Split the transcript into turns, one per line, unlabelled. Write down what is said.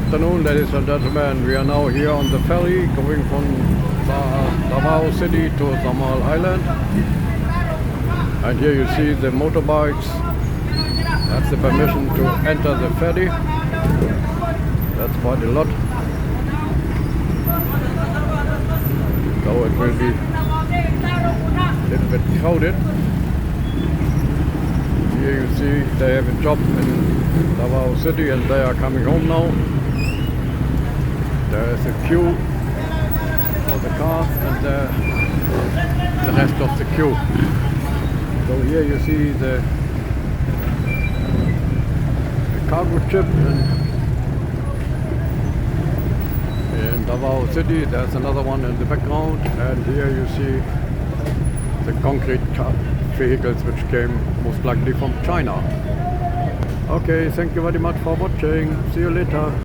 afternoon, ladies and gentlemen. We are now here on the ferry going from Davao City to Samal Island. And here you see the motorbikes. That's the permission to enter the ferry. That's quite a lot. So it will be a little bit crowded. Here you see they have a job in Davao City and they are coming home now. There is a queue for the cars and the rest of the queue. So here you see the cargo ship in Davao City. There's another one in the background, and here you see the concrete vehicles which came most likely from China. Okay, thank you very much for watching. See you later.